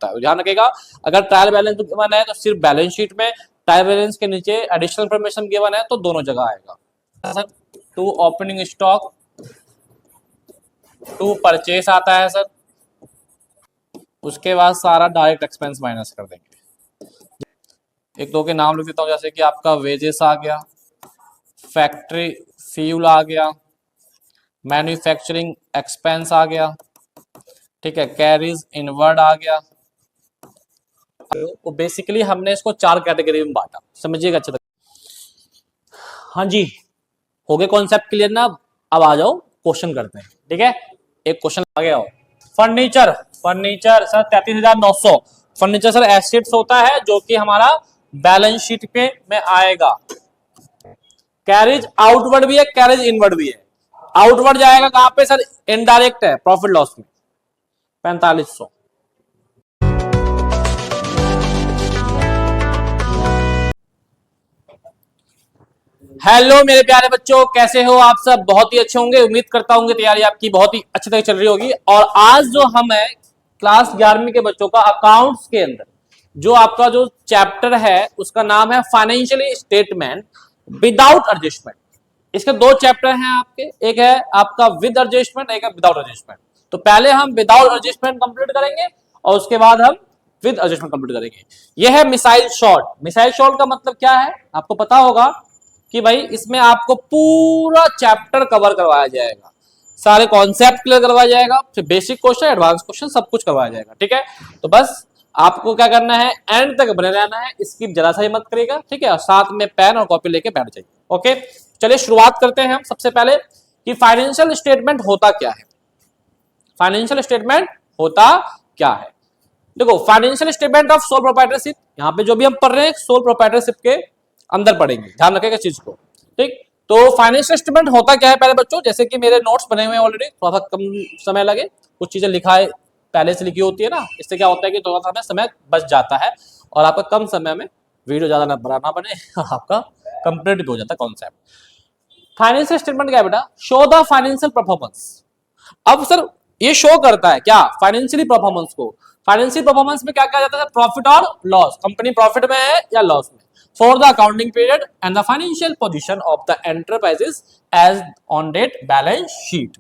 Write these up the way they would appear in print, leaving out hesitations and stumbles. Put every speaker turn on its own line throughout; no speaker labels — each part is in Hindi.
होता है, ध्यान रखिएगा। अगर ट्रायल बैलेंस गिवन है तो सिर्फ बैलेंस शीट में, ट्रायल बैलेंस के नीचे एडिशनल इन्फॉर्मेशन गिवन है तो दोनों जगह आएगा sir. To opening stock, to purchase आता है सर, उसके बाद सारा डायरेक्ट एक्सपेंस माइनस कर देंगे। एक दो के नाम लिख देता हूं, जैसे कि आपका वेजेस आ गया, फैक्ट्री फ्यूल आ गया, मैन्युफैक्चरिंग एक्सपेंस आ गया, ठीक है, कैरीज इनवर्ड आ गया। तो बेसिकली हमने इसको 4 कैटेगरी में बांटा, समझिएगा अच्छे तक। हाँ जी, हो गए कॉन्सेप्ट क्लियर ना? अब आ जाओ क्वेश्चन करते हैं, ठीक है। एक क्वेश्चन आ गया हो, furniture, furniture sir 33,900। Furniture sir assets होता है जो कि हमारा बैलेंस शीट पे में आएगा। कैरेज आउटवर्ड भी है, कैरेज इनवर्ड भी है। आउटवर्ड जाएगा कहां पे सर? इनडायरेक्ट है, प्रॉफिट लॉस में 4500। हेलो मेरे प्यारे बच्चों, कैसे हो आप सब? बहुत ही अच्छे होंगे, उम्मीद करता हूँ तैयारी आपकी बहुत ही अच्छी तरह चल रही होगी। और आज जो हम है क्लास 11वीं के बच्चों का अकाउंट्स के अंदर जो आपका जो चैप्टर है उसका नाम है फाइनेंशियल स्टेटमेंट विदाउट एडजस्टमेंट। इसके 2 चैप्टर हैं आपके, एक है आपका विद एडजस्टमेंट, एक है विदाउट एडजस्टमेंट। तो पहले हम विदाउट एडजस्टमेंट कंप्लीट करेंगे और उसके बाद हम विद एडजस्टमेंट कंप्लीट करेंगे। यह है मिसाइल शॉर्ट। मिसाइल शॉर्ट का मतलब क्या है आपको पता होगा कि भाई इसमें आपको पूरा चैप्टर कवर करवाया जाएगा, सारे कॉन्सेप्ट क्लियर करवाया जाएगा, फिर बेसिक क्वेश्चन, एडवांस क्वेश्चन सब कुछ करवाया जाएगा, ठीक है। तो बस आपको क्या करना है, एंड तक बने रहना है, स्किप जरा सा ही मत करिएगा, ठीक है। और साथ में पेन और कॉपी लेके बैठ जाइए, ओके। चलिए शुरुआत करते हैं हम सबसे पहले कि फाइनेंशियल स्टेटमेंट होता क्या है। फाइनेंशियल स्टेटमेंट होता क्या है? देखो, financial statement of sole proprietorship, यहाँ पे जो भी हम पढ़ रहे हैं सोल प्रोप्राइटरशिप के अंदर पढ़ेंगे, ध्यान रखिएगा चीज को, ठीक। तो फाइनेंशियल स्टेटमेंट होता क्या है पहले बच्चों, जैसे कि मेरे नोट्स बने हुए हैं ऑलरेडी, थोड़ा सा कम समय लगे, कुछ चीजें लिखा है पहले से लिखी होती है ना, इससे क्या होता है कि थोड़ा सा समय बच जाता है और आपका कम समय में वीडियो ज्यादा ना बना बने, आपका कंप्लीट भी हो जाता है कॉन्सेप्ट। फाइनेंशियल स्टेटमेंट क्या है बेटा? Show the financial performance. अब सर ये शो करता है क्या फाइनेंशियली परफॉर्मेंस को? फाइनेंशियल परफॉर्मेंस में क्या कहा जाता है? प्रॉफिट और लॉस, कंपनी प्रॉफिट में है या लॉस में, for the accounting period and the financial position of the enterprises as on date balance sheet.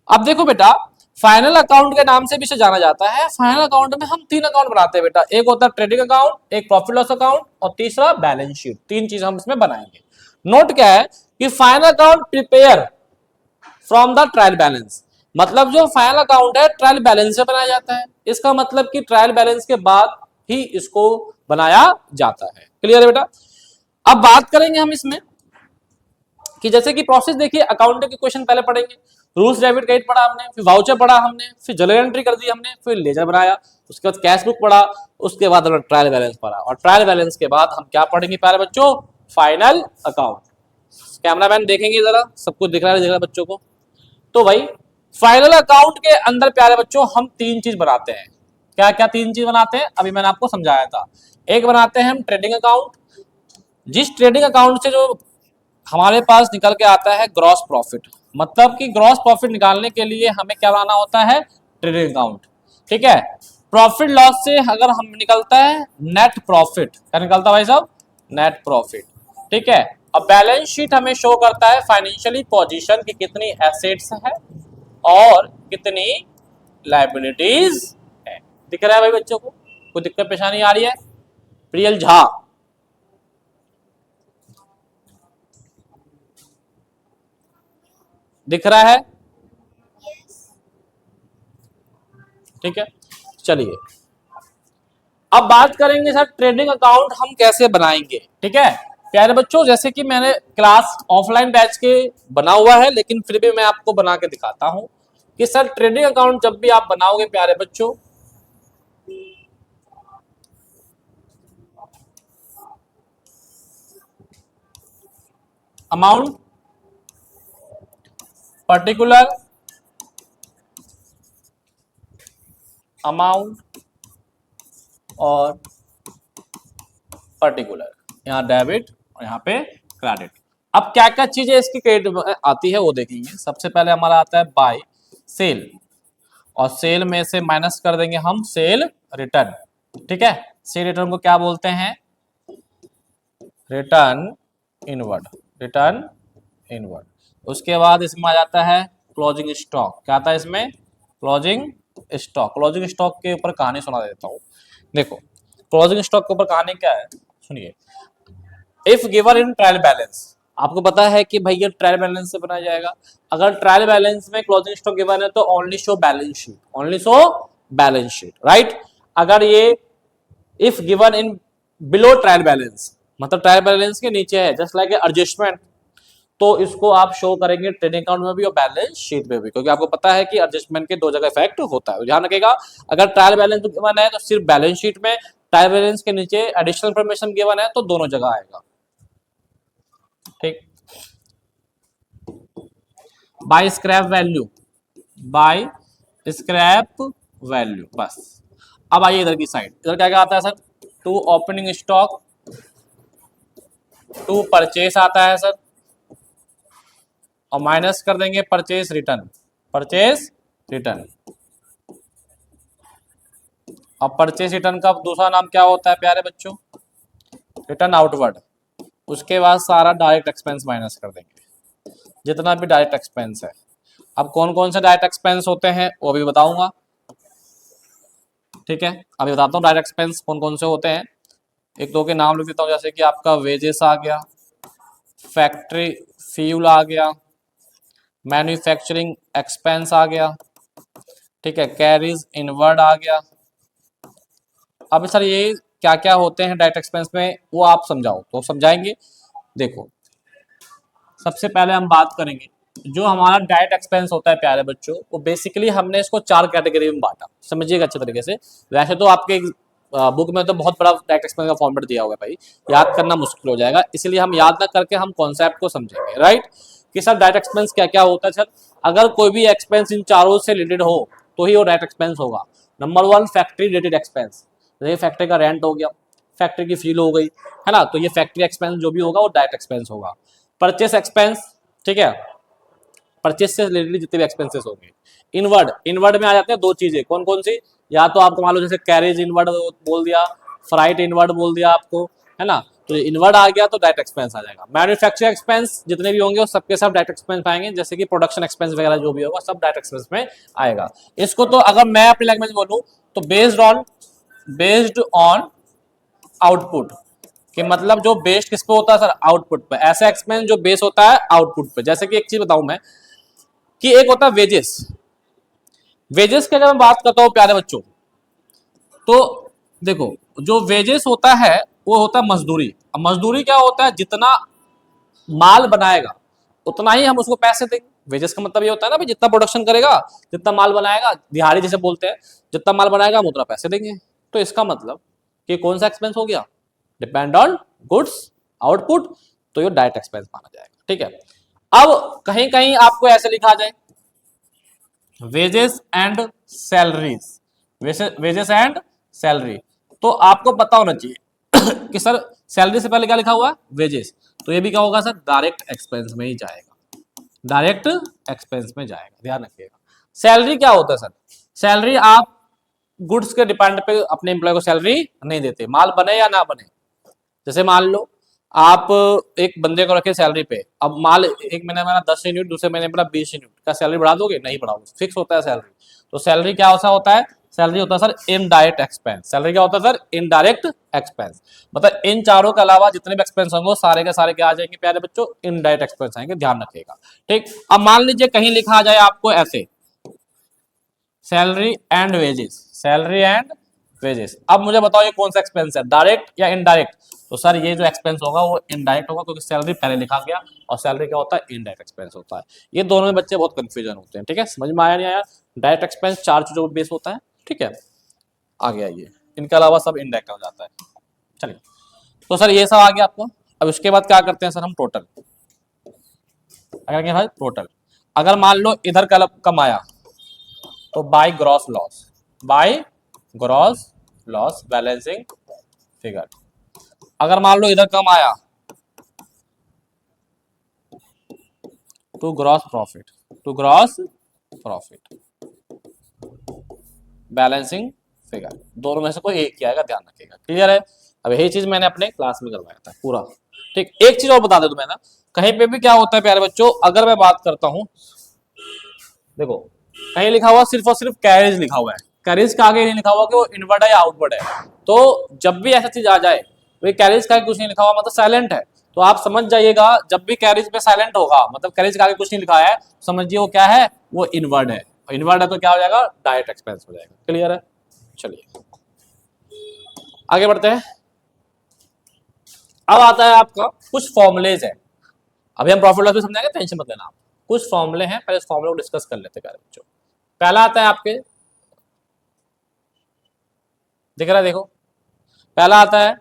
अब देखो बेटा, फाइनल अकाउंट के नाम से भी इसे जाना जाता है। फाइनल अकाउंट में हम 3 अकाउंट बनाते हैं बेटा, एक होता है ट्रेडिंग अकाउंट, एक प्रॉफिट लॉस अकाउंट और तीसरा बैलेंस शीट। 3 चीज हम इसमें बनाएंगे। नोट क्या है कि final account prepare from the trial balance, मतलब जो फाइनल अकाउंट है ट्रायल बैलेंस से बनाया जाता है। इसका मतलब कि ट्रायल बैलेंस के बाद ही इसको बनाया जाता है। क्लियर है बेटा? अब बात करेंगे हम इसमें कि जैसे कि प्रोसेस देखिए, अकाउंटिंग के क्वेश्चन पहले पढ़ेंगे, रूल्स डेबिट क्रेडिट पढ़ा हमने, फिर वाउचर पढ़ा हमने, फिर जर्नल एंट्री कर दी हमने, फिर लेजर बनाया, उसके बाद कैश बुक पढ़ा, उसके बाद हमने ट्रायल बैलेंस पढ़ा, और ट्रायल बैलेंस के बाद हम क्या पढ़ेंगे प्यारे बच्चों? Final account. कैमरामैन देखेंगे जरा, सब कुछ दिख रहा है बच्चों को? तो भाई फाइनल अकाउंट के अंदर प्यारे बच्चों हम 3 चीज बनाते हैं। क्या क्या 3 चीज बनाते हैं? अभी मैंने आपको समझाया था। एक बनाते हैं हम ट्रेडिंग अकाउंट, जिस ट्रेडिंग अकाउंट से जो हमारे पास निकल के आता है ग्रॉस प्रॉफिट, मतलब कि ग्रॉस प्रॉफिट निकालने के लिए हमें क्या बनाना होता है? ट्रेडिंग अकाउंट, ठीक है। प्रॉफिट लॉस से अगर हम निकलता है नेट प्रॉफिट, क्या निकलता है भाई साहब? नेट प्रॉफिट, ठीक है। अब बैलेंस शीट हमें शो करता है फाइनेंशियली पोजीशन की कितनी एसेट्स है और कितनी लायबिलिटीज है। दिख रहा है भाई बच्चों को? कोई दिक्कत परेशानी आ रही है? प्रियल झा, दिख रहा है? ठीक है, चलिए अब बात करेंगे सर ट्रेडिंग अकाउंट हम कैसे बनाएंगे, ठीक है प्यारे बच्चों। जैसे कि मैंने क्लास ऑफलाइन बैच के बना हुआ है, लेकिन फिर भी मैं आपको बना के दिखाता हूं कि सर ट्रेडिंग अकाउंट जब भी आप बनाओगे प्यारे बच्चों, अमाउंट, पर्टिकुलर अमाउंट और पर्टिकुलर, यहाँ डेबिट और यहाँ पे क्रेडिट। अब क्या क्या चीजें इसकी क्रेडिट आती है वो देखेंगे। सबसे पहले हमारा आता है बाय सेल, और सेल में से माइनस कर देंगे हम सेल रिटर्न, ठीक है, सी रिटर्न को क्या बोलते हैं, रिटर्न इनवर्ड, रिटर्न इनवर्ड। उसके बाद इसमें आ जाता है क्लोजिंग स्टॉक। क्या आता है इसमें, क्लोजिंग स्टॉक। क्लोजिंग स्टॉक के ऊपर कहानी सुना देता हूँ। देखो क्लोजिंग स्टॉक के ऊपर कहानी क्या है, सुनिए। If given in trial balance, आपको पता है कि भैया ट्रायल बैलेंस से बनाया जाएगा। अगर ट्रायल बैलेंस में क्लोजिंग स्टॉक गिवन है तो only show balance sheet, only show balance sheet, right. अगर ये if given in below trial balance, मतलब ट्रायल बैलेंस के नीचे है, जस्ट लाइक एडजस्टमेंट, तो इसको आप शो करेंगे ट्रेडिंग अकाउंट में भी और बैलेंस शीट में भी, क्योंकि आपको पता है कि एडजस्टमेंट के दो जगह इफेक्ट होता है। ध्यान रखिएगा, अगर ट्रायल बैलेंस गिवन है तो सिर्फ बैलेंस शीट में, ट्रायल बैलेंस के नीचे एडिशनल इंफॉर्मेशन गिवन है तो दोनों जगह आएगा। ठीक, by scrap value, by scrap value, बस। अब आइए इधर की साइड, इधर क्या क्या आता है sir, to opening stock, to purchase आता है सर, और माइनस कर देंगे परचेस रिटर्न, परचेस रिटर्न। अब परचेस रिटर्न का दूसरा नाम क्या होता है प्यारे बच्चों, रिटर्न आउटवर्ड। उसके बाद सारा डायरेक्ट एक्सपेंस माइनस कर देंगे, जितना भी डायरेक्ट एक्सपेंस है। अब कौन कौन से डायरेक्ट एक्सपेंस होते हैं वो भी बताऊंगा, ठीक है। अभी बताता हूँ डायरेक्ट एक्सपेंस कौन कौन से होते हैं। एक दो के नाम लिख देता हूँ, जैसे कि आपका वेजेस आ गया, फैक्ट्री फ्यूल आ गया, मैन्युफैक्चरिंग एक्सपेंस आ गया, ठीक है, कैरीज इनवर्ड आ गया। अब सर ये क्या क्या होते हैं डायरेक्ट एक्सपेंस में, वो आप समझाओ, तो समझाएंगे। देखो सबसे पहले हम बात करेंगे, जो हमारा डायरेक्ट एक्सपेंस होता है प्यारे बच्चों, वो बेसिकली हमने इसको 4 कैटेगरी में बांटा, समझिएगा अच्छे तरीके से। वैसे तो आपके बुक में तो बहुत बड़ा डायरेक्ट एक्सपेंस का फॉर्मेट दिया हुआ है भाई, याद करना मुश्किल हो जाएगा, इसलिए हम याद ना करके हम कॉन्सेप्ट को समझेंगे, राइट। कि सर डायरेक्ट एक्सपेंस क्या क्या होता है सर, अगर कोई भी एक्सपेंस इन चारों से रिलेटेड हो तो ही वो डायरेक्ट एक्सपेंस होगा। नंबर 1 फैक्ट्री रिलेटेड एक्सपेंस, जैसे फैक्ट्री का रेंट हो गया, फैक्ट्री की फील हो गई, है ना, तो ये फैक्ट्री एक्सपेंस जो भी होगा वो डायरेक्ट एक्सपेंस होगा। परचेस एक्सपेंस, ठीक है, परचेस से रिलेटेड जितने भी एक्सपेंसेस होंगे। इनवर्ड, इनवर्ड में आ जाते हैं दो चीजें, कौन कौन सी, या तो आपको मान लो जैसे कैरेज इनवर्ड बोल दिया, फ्राइट इनवर्ड बोल दिया आपको, है ना, तो इनवर्ड आ गया तो डायरेक्ट एक्सपेंस आ जाएगा। मैन्युफैक्चरिंग एक्सपेंस जितने भी होंगे वो सबके सब डायरेक्ट एक्सपेंस आएंगे, जैसे कि प्रोडक्शन एक्सपेंस वगैरह जो भी होगा सब डायरेक्ट एक्सपेंस में आएगा। इसको तो अगर मैं अपनी लैंग्वेज में बोलूं तो बेस्ड ऑन आउटपुट, कि मतलब जो बेस्ड किस पे होता है सर, आउटपुट पे। ऐसा एक्सपेंस जो बेस होता है आउटपुट पे, जैसे कि एक चीज बताऊं मैं, कि एक होता है वेजेस। वेजेस की अगर मैं बात करता हूं प्यारे बच्चों, तो देखो जो वेजेस होता है वो होता है मजदूरी। अब मजदूरी क्या होता है, जितना माल बनाएगा उतना ही हम उसको पैसे देंगे। वेजेस का मतलब ये होता है ना भाई, जितना प्रोडक्शन करेगा, जितना माल बनाएगा, दिहाड़ी जैसे बोलते हैं, जितना माल बनाएगा हम उतना पैसे देंगे। तो इसका मतलब कि कौन सा एक्सपेंस हो गया, डिपेंड ऑन गुड्स आउटपुट, तो ये डायरेक्ट एक्सपेंस माना जाएगा, ठीक है। अब कहीं कहीं आपको ऐसे लिखा जाए, wages and salaries, wages and salary, तो आपको पता होना चाहिए कि सर सैलरी से पहले क्या लिखा हुआ है, वेजेस, तो ये भी क्या होगा सर, डायरेक्ट एक्सपेंस में ही जाएगा, डायरेक्ट एक्सपेंस में जाएगा, ध्यान रखिएगा। सैलरी क्या होता है सर, सैलरी आप गुड्स के डिपेंड पे अपने एम्प्लॉय को सैलरी नहीं देते, माल बने या ना बने। जैसे मान लो आप एक बंदे को रखे सैलरी पे, अब माल एक महीने में 10 यूनिट, दूसरे महीने में 20 यूनिट का, सैलरी बढ़ा दोगे, नहीं बढ़ाओगे, फिक्स होता है सैलरी। तो सैलरी क्या होता है, सैलरी होता है सर इनडायरेक्ट एक्सपेंस। सैलरी क्या होता है सर, इनडायरेक्ट एक्सपेंस, मतलब इन चारों के अलावा जितने भी एक्सपेंस होंगे सारे के सारे क्या आ जाएंगे प्यारे बच्चों, इनडायरेक्ट एक्सपेंस आएंगे, ध्यान रखिएगा, ठीक। अब मान लीजिए कहीं लिखा जाए आपको ऐसे, salary and wages, salary and wages. अब मुझे बताओ ये कौन सा एक्सपेंस है, डायरेक्ट या इनडायरेक्ट। तो सर ये जो एक्सपेंस होगा वो इनडायरेक्ट होगा, क्योंकि सैलरी पहले लिखा गया, और सैलरी क्या होता है, इनडायरेक्ट एक्सपेंस होता है। ये दोनों में बच्चे बहुत कंफ्यूजन होते हैं, ठीक है, समझ में आया नहीं आया। डायरेक्ट एक्सपेंस 4 चीजों पर बेस होता है, ठीक है, आगे आइए, इनके अलावा सब इनडायरेक्ट हो जाता है। चलिए, तो सर ये सब आ गया आपको। अब उसके बाद क्या करते हैं सर, हम टोटल, अगर टोटल, अगर मान लो इधर कम आया तो by gross loss, by gross loss balancing figure. अगर मान लो इधर कम आया to gross profit, to gross profit balancing figure, दोनों में से कोई एक ही आएगा, ध्यान रखिएगा। क्लियर है? अब यही चीज मैंने अपने क्लास में करवाया था पूरा। ठीक, एक चीज और बता दे तुम्हें ना, कहीं पे भी क्या होता है प्यारे बच्चों, अगर मैं बात करता हूं, देखो कहीं लिखा हुआ सिर्फ और सिर्फ कैरेज लिखा हुआ है, कैरेज का आगे नहीं लिखा हुआ कि वो इनवर्ड है या आउटवर्ड है। तो जब भी ऐसा चीज आ जाए, भाई कैरेज का आगे कुछ नहीं लिखा हुआ मतलब साइलेंट है, तो आप समझ जाइएगा जब भी कैरेज में साइलेंट होगा, मतलब कैरेज का आगे कुछ नहीं लिखा है, समझिए वो क्या है, वो इनवर्ड है। इनवर्ड है तो क्या हो जाएगा, डायरेक्ट एक्सपेंस हो जाएगा। क्लियर है? चलिए आगे बढ़ते हैं। अब आता है आपका कुछ फॉर्मुलेज है, अभी हम प्रॉफिट लॉस भी समझाएंगे, टेंशन मत लेना आप। कुछ फॉर्मुले हैं, पहले इस फॉर्मुले को डिस्कस कर लेते हैं बच्चों। पहला आता है आपके, दिख रहा है देखो, पहला आता है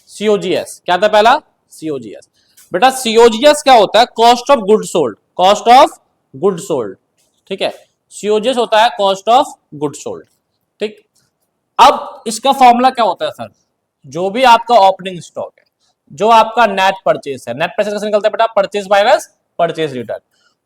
सीओजीएस। क्या था पहला? सीओजीएस। बेटा सीओजीएस क्या होता है? Cost of good sold, cost of good sold. ठीक है, सीओजीएस होता है कॉस्ट ऑफ गुड सोल्ड। ठीक, अब इसका फॉर्मूला क्या होता है सर? जो भी आपका ओपनिंग स्टॉक है, जो आपका नेट परचेस है, नेट परचेस कैसे निकलता है बेटा? Purchase minus purchase return.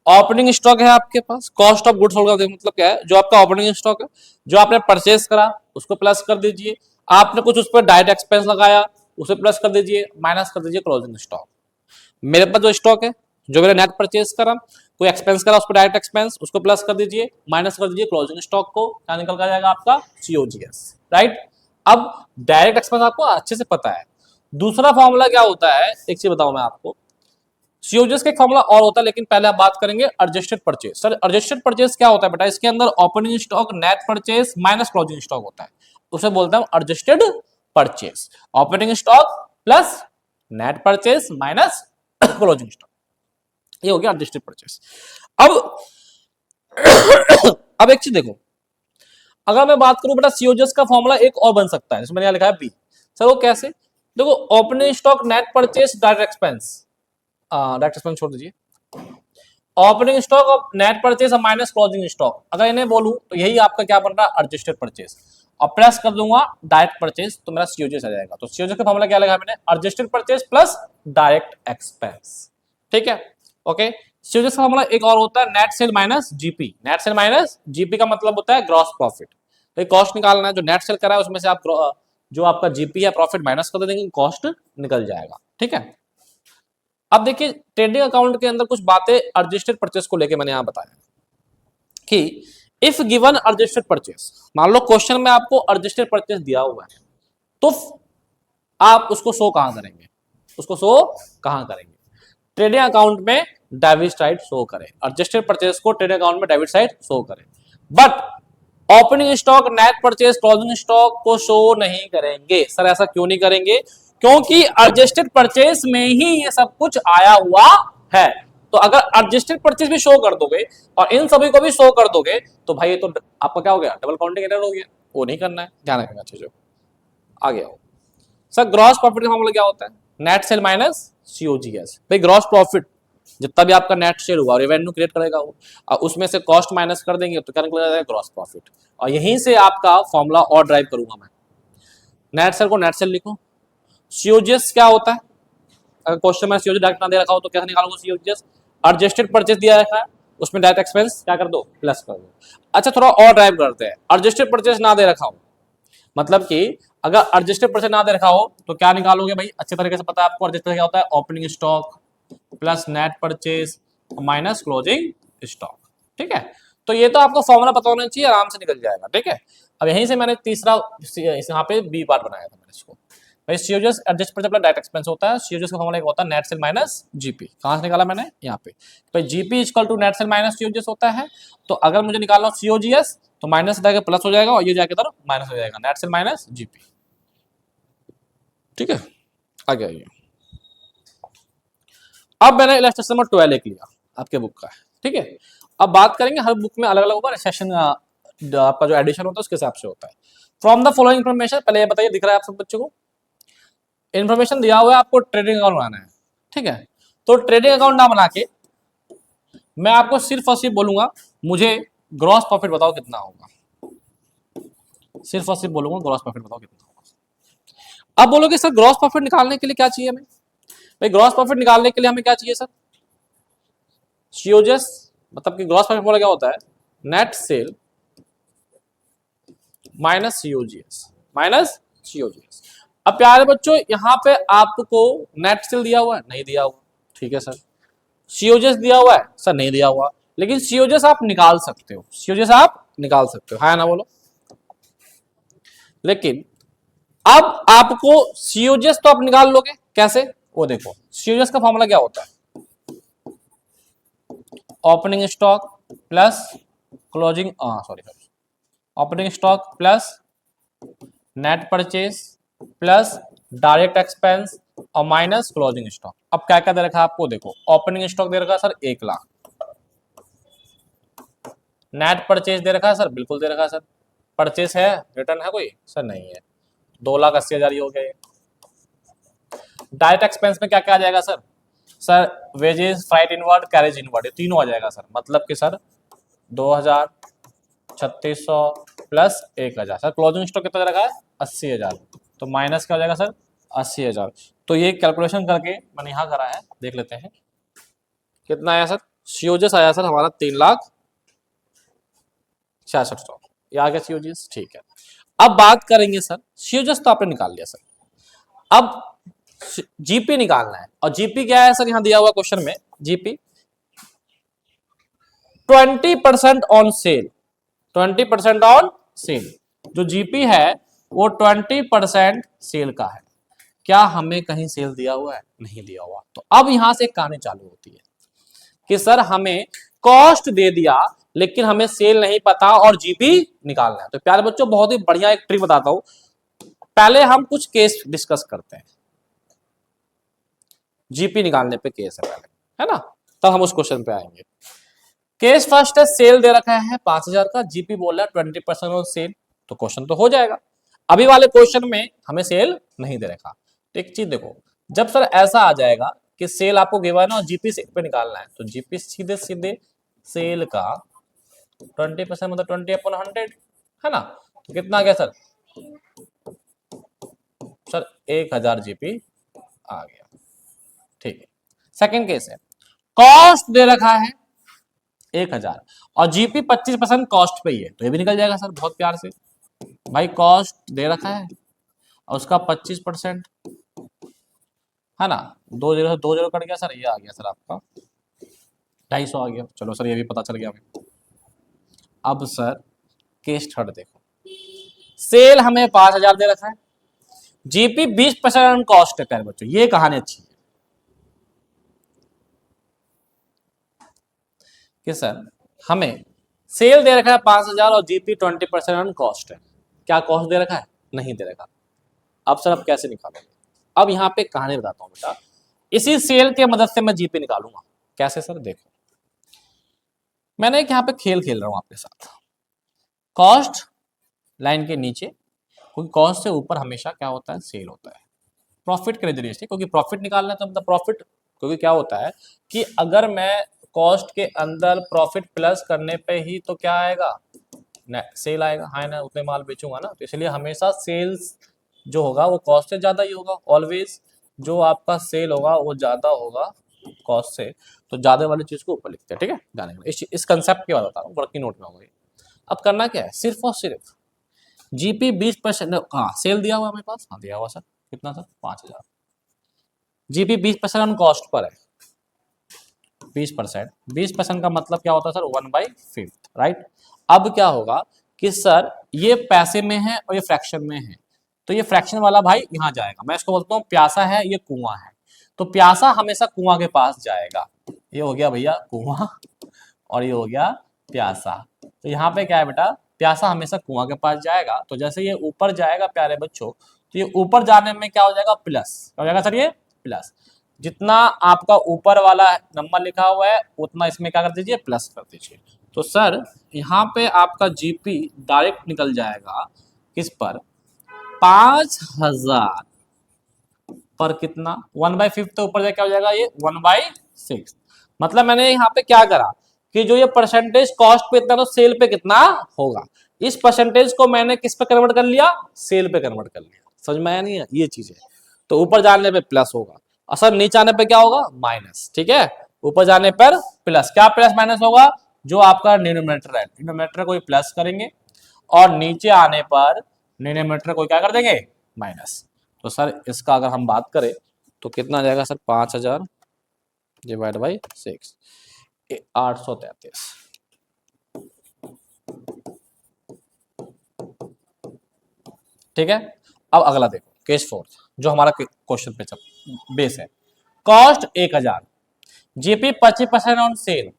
Opening stock है आपके पास, कॉस्ट ऑफ गुड्स सोल्ड का मतलब क्या है? जो आपका ओपनिंग स्टॉक है, जो आपने परचेस करा उसको प्लस कर दीजिए, आपने कुछ उस पर डायरेक्ट एक्सपेंस लगाया उसे प्लस कर दीजिए, माइनस कर दीजिए क्लोजिंग स्टॉक। मेरे पास जो स्टॉक है, जो मैंने नेट परचेस करा, कोई एक्सपेंस करा उस पर डायरेक्ट एक्सपेंस, उसको प्लस कर दीजिए, माइनस कर दीजिए क्लोजिंग स्टॉक को, क्या निकल कर जाएगा आपका? सीओजीएस। राइट? अब डायरेक्ट एक्सपेंस आपको अच्छे से पता है। दूसरा फॉर्मूला क्या होता है, एक चीज बताऊं मैं आपको, सीओजीएस का एक फॉर्मूला और होता है, लेकिन पहले आप बात करेंगे adjusted purchase. Sir adjusted purchase क्या होता है बेटा? इसके अंदर opening stock net purchase minus closing stock होता है, उसे बोलते हैं adjusted purchase. Opening stock plus net purchase minus closing stock, ये हो गया एडजस्टेड परचेस। अब अब एक चीज देखो, अगर मैं बात करूं बेटा सीओजीएस का फॉर्मूला एक और बन सकता है, जिसमें मैंने यहां लिखा है बी। सर वो कैसे? देखो opening stock net purchase direct expense, direct expense छोड़ दीजिए, opening stock of net purchase और माइनस क्लोजिंग स्टॉक, अगर इन्हें बोलूं तो यही आपका क्या बन रहा है? Adjusted purchase. और प्लस कर दूंगा डायरेक्ट परचेस तो मेरा सीओजीएस आ जाएगा। तो सीओजीएस का फॉर्मूला क्या लगा मैंने? Adjusted purchase plus direct expense. ठीक है, ओके। सीओजीएस का फॉर्मूला एक और होता है net sale minus GP. Net sale minus GP का मतलब होता है ग्रॉस प्रॉफिट। तो कॉस्ट निकालना है, जो नेट सेल करा है उसमें से आप जो आपका जीपी है प्रॉफिट माइनस कर देंगे, कॉस्ट निकल जाएगा। ठीक है, अब देखिए ट्रेडिंग अकाउंट के अंदर कुछ बातें एडजस्टेड परचेस को लेके मैंने यहां बताया कि इफ गिवन एडजस्टेड परचेस, मान लो क्वेश्चन में आपको एडजस्टेड परचेस दिया हुआ है, तो आप उसको शो कहां करेंगे? उसको शो कहां करेंगे? ट्रेडिंग अकाउंट में डेबिट साइड शो करें, एडजस्टेड परचेस को ट्रेडिंग अकाउंट में डेबिट साइड शो करें, but opening stock net purchase closing stock को शो नहीं करेंगे। सर ऐसा क्यों नहीं करेंगे? क्योंकि एडजस्टेड परचेस में ही ये सब कुछ आया हुआ है। तो अगर एडजस्टेड परचेस भी शो कर दोगे और इन सभी को भी शो कर दोगे तो भाई ये तो आपका क्या हो गया? डबल काउंटिंग एरर हो गया। वो नहीं करना है, ध्यान रखना चीजों। आगे आओ सर, ग्रॉस प्रॉफिट का मामला क्या होता है? Net sale minus COGS. भाई ग्रॉस प्रॉफिट जितना भी आपका नेट सेल हुआ, रेवेन्यू क्रिएट करेगा वो, और उसमें से कॉस्ट माइनस कर देंगे तो क्या निकल जाएगा? Gross profit. और यहीं से आपका फॉर्मूला और ड्राइव करूंगा मैं। नेट सेल को नेट सेल लिखो। सीओजीएस क्या होता है? अगर क्वेश्चन में सीओजीएस डायरेक्ट ना दे रखा हो तो कैसे निकालोगे सीओजीएस? एडजस्टेड परचेस दिया रखा है, उसमें डायरेक्ट एक्सपेंस क्या कर दो? प्लस कर दो। अच्छा थोड़ा और ड्राइव करते हैं, एडजस्टेड परचेस ना दे रखा हो, मतलब कि अगर एडजस्टेड परचेस ना दे रखा हो तो क्या निकालोगे भाई? अच्छे तरीके से पता है आपको एडजस्टेड क्या होता है? Opening stock plus net purchase minus closing stock. ठीक है, तो ये तो आपको फॉर्मूला पता होना चाहिए, आराम से निकल जाएगा। ठीक है, अब यहीं से मैंने तीसरा यहाँ पे बी पार्ट बनाया था मैंने इसको। भाई COGS adjust purchase plus direct expense होता है। सीओजीएस का फॉर्मूला एक होता है नेट सेल माइनस जीपी। कहां से निकाला मैंने? यहाँ पे। भाई GP equal to net sale minus COGS होता है। तो अगर मुझे निकालना हो सीओजीएस तो माइनस जाकर प्लस हो जाएगा और ये जाके तरफ माइनस हो जाएगा, नेट सेल माइनस जीपी। ठीक है, आगे आइए। अब मैंने इलस्ट्रेशन नंबर 12 लिख लिया, आपके बुक का है। ठीक है, अब बात करेंगे हर बुक में अलग अलग होगा, सेशन आपका जो एडिशन होता है उसके हिसाब से होता है। फ्रॉम द फॉलोइंग इन्फॉर्मेशन, पहले ये बताइए, दिख रहा है आप सब बच्चों को? इन्फॉर्मेशन दिया हुआ है आपको ट्रेडिंग अकाउंट बनाना है। ठीक है, तो ट्रेडिंग अकाउंट ना बना के मैं आपको सिर्फ और सिर्फ बोलूंगा मुझे ग्रॉस प्रॉफिट बताओ कितना होगा। सिर्फ और सिर्फ बोलूंगा ग्रॉस प्रॉफिट बताओ कितना होगा। अब बोलोगे सर ग्रॉस प्रॉफिट निकालने के लिए क्या चाहिए हमें? भाई ग्रॉस प्रॉफिट निकालने के लिए हमें क्या चाहिए सर? सीओजीएस, मतलब कि ग्रॉस प्रॉफिट बोला क्या होता है? Net sale minus COGS, minus COGS. अब प्यारे बच्चों यहां पे आपको नेट सेल दिया हुआ है, नहीं दिया हुआ, ठीक है सर। सीओजीएस दिया हुआ है सर, नहीं दिया हुआ, लेकिन सीओजीएस आप निकाल सकते हो, सीओजीएस आप निकाल सकते हो, है ना, बोलो। लेकिन अब आपको सीओजीएस तो आप निकाल लोगे कैसे, वो देखो। सीओजीएस का फॉर्मूला क्या होता है, opening stock plus closing, sorry opening stock plus net purchase plus direct expense और माइनस क्लोजिंग स्टॉक। अब क्या क्या दे रखा है आपको, देखो ओपनिंग स्टॉक दे रखा है सर 1 लाख, नेट परचेज दे रखा है सर, बिल्कुल दे रखा है सर, परचेज है, रिटर्न है कोई सर, नहीं है, 2,80,000 हो गए। डायरेक्ट एक्सपेंस में क्या क्या आ जाएगा sir, sir wages, freight inward, carriage inward, ये तीनों आ जाएगा सर, मतलब कि sir 2,000, 3,600 plus 1,000। Sir closing stock कितना दे रखा है 80,000, तो माइनस क्या हो जाएगा सर 80,000। तो ये कैलकुलेशन करके मैंने यहाँ करा है, देख लेते हैं कितना आया सर। सीओजीएस आया सर हमारा 3,66,000, ये आ गया सीओजीएस, ठीक है। अब बात करेंगे सर, सीओजीएस तो आपने निकाल लिया सर, अब जीपी निकालना है। और जीपी क्या है सर, यहां दिया हुआ क्वेश्चन में, GP 20% on sale, 20% on sale. जो जीपी है वो 20% सेल का है। क्या हमें कहीं सेल दिया हुआ है, नहीं दिया हुआ। तो अब यहां से कहानी चालू होती है कि सर हमें कॉस्ट दे दिया लेकिन हमें सेल नहीं पता और जीपी निकालना है। तो प्यारे बच्चों बहुत ही बढ़िया एक ट्रिक बताता हूं, पहले हम कुछ केस डिस्कस करते हैं, जीपी निकालने पे केस है पहले, है ना, तब हम उस क्वेश्चन पे आएंगे। केस फर्स्ट है, सेल दे रखा है 5,000 का, जीपी बोल रहा है 20% ऑन सेल, तो क्वेश्चन तो हो जाएगा। अभी वाले क्वेश्चन में हमें सेल नहीं दे रखा। तो एक चीज देखो, जब सर ऐसा आ जाएगा कि सेल आपको गिवन है और जीपी से पे निकालना है, तो जीपी सीधे सीधे सेल का 20% मतलब 20/100, है ना, तो कितना आ गया सर, सर 1,000 जीपी आ गया, ठीक है। सेकंड केस है, कॉस्ट दे रखा है 1,000 और जीपी 25% कॉस्ट पे ही है, तो ये भी निकल जाएगा सर बहुत प्यार से। भाई कॉस्ट दे रखा है और उसका 25%, है ना, 2 0 कट गया सर, ये आ गया सर आपका 250 आ गया। चलो सर ये भी पता चल गया हमें। अब सर केस थर्ड देखो, सेल हमें 5,000 दे रखा है, जीपी 20% कॉस्ट है। प्यारे बच्चों ये कहानी अच्छी है कि सर हमें सेल दे रखा है 5,000 और जीपी 20% कॉस्ट है। क्या कॉस्ट दे रखा है, नहीं दे रखा। अब सर अब कैसे निकालोगे, अब यहाँ पे कहानी बताता हूँ बेटा, इसी सेल के मदद से मैं जीपी निकालूंगा। कैसे सर, देखो मैंने एक यहाँ पे खेल खेल रहा हूँ आपके साथ, कॉस्ट लाइन के नीचे, क्योंकि कॉस्ट से ऊपर हमेशा क्या होता है, सेल होता है, प्रॉफिट के नजरिए से, क्योंकि प्रॉफिट निकालना है तो मतलब प्रॉफिट, क्योंकि क्या होता है कि अगर मैं कॉस्ट के अंदर प्रॉफिट प्लस करने पे ही तो क्या आएगा, सेल आएगा, है ना, उतने माल बेचूंगा ना, तो इसलिए हमेशा सेल्स जो होगा वो कॉस्ट से ज्यादा ही होगा, ऑलवेज जो आपका सेल होगा वो ज्यादा होगा कॉस्ट से, तो ज्यादा वाली चीज को ऊपर लिखते हैं, ठीक है, जाने का इस कंसेप्ट की बात बता रहा हूँ, वर्किंग नोट में होगा। अब करना क्या है, सिर्फ और सिर्फ जीपी 20%, हाँ सेल दिया हुआ मेरे पास, हाँ दिया हुआ सर, कितना सर 5,000, जीपी 20% कॉस्ट पर है, 20% का मतलब क्या होता है सर 1/5, राइट। अब क्या होगा कि सर ये पैसे में है और ये फ्रैक्शन में है, तो ये फ्रैक्शन वाला भाई यहाँ जाएगा, मैं इसको बोलता हूँ प्यासा है, ये कुआं है, तो प्यासा हमेशा कुआं के पास जाएगा। ये हो गया भैया कुआं और ये हो गया प्यासा, तो यहाँ पे क्या है बेटा, प्यासा हमेशा कुआं के पास जाएगा, तो जैसे ये ऊपर जाएगा प्यारे बच्चों, तो ये ऊपर जाने में क्या हो जाएगा, प्लस, क्या हो जाएगा सर, ये प्लस, जितना आपका ऊपर वाला नंबर लिखा हुआ है उतना इसमें क्या कर दीजिए, प्लस कर दीजिए। तो सर यहाँ पे आपका जीपी डायरेक्ट निकल जाएगा किस पर, 5,000 पर कितना, 1/5, तो ऊपर जाके क्या हो जाएगा, ये 1/6। मतलब मैंने यहाँ पे क्या करा कि जो ये परसेंटेज कॉस्ट पे इतना तो सेल पे कितना होगा, इस परसेंटेज को मैंने किस पे कन्वर्ट कर लिया, सेल पे कन्वर्ट कर लिया। समझ में आया नहीं है, ये चीज है। तो ऊपर जाने पे प्लस होगा, असल नीचे आने पे क्या होगा, माइनस, ठीक है। ऊपर जाने पर प्लस, क्या प्लस माइनस होगा, जो आपका डिनोमिनेटर है, डिनोमिनेटर को प्लस करेंगे और नीचे आने पर डिनोमिनेटर को क्या कर देंगे, माइनस। तो सर इसका अगर हम बात करें तो कितना आ जाएगा सर, 5000 डिवाइड बाई 6, 833। ठीक है। अब अगला देखो, केस फोर्थ, जो हमारा क्वेश्चन पे बेस है। Cost 1000, GP 25% on sale.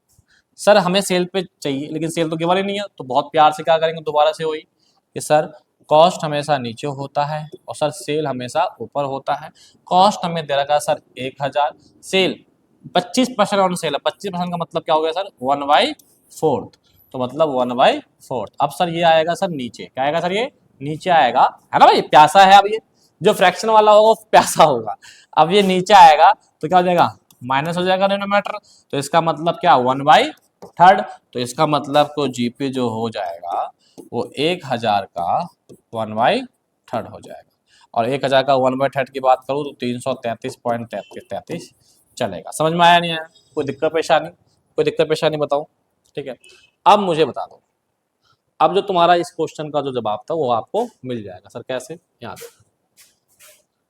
Sir हमें सेल पे चाहिए, लेकिन सेल तो गिवन ही नहीं है, तो बहुत प्यार से क्या करेंगे, दोबारा से वही कि सर कॉस्ट हमेशा नीचे होता है और सर सेल हमेशा ऊपर होता है। कॉस्ट हमें दे रखा सर 1000, सेल 25% ऑन सेल है, 25% का मतलब क्या हो गया सर, 1/4, तो मतलब 1/4। अब सर ये आएगा सर नीचे, क्या आएगा सर, ये नीचे आएगा, है ना भाई, प्यासा है। अब ये जो फ्रैक्शन वाला होगा वो प्यासा होगा। अब ये नीचे आएगा तो क्या हो जाएगा, माइनस हो जाएगा डिनोमिनेटर, तो इसका मतलब क्या, 1/3। तो इसका मतलब को जीपी जो हो जाएगा वो 1000 का 1/3 हो जाएगा। और 1000 का 1/3 की बात करूँ तो 333.33 चलेगा। समझ में आया नहीं आया, कोई दिक्कत परेशानी, कोई दिक्कत परेशानी बताओ। ठीक है, अब मुझे बता दो, अब जो तुम्हारा इस क्वेश्चन का जो जवाब था वो आपको मिल जाएगा। सर कैसे, यहाँ देखो,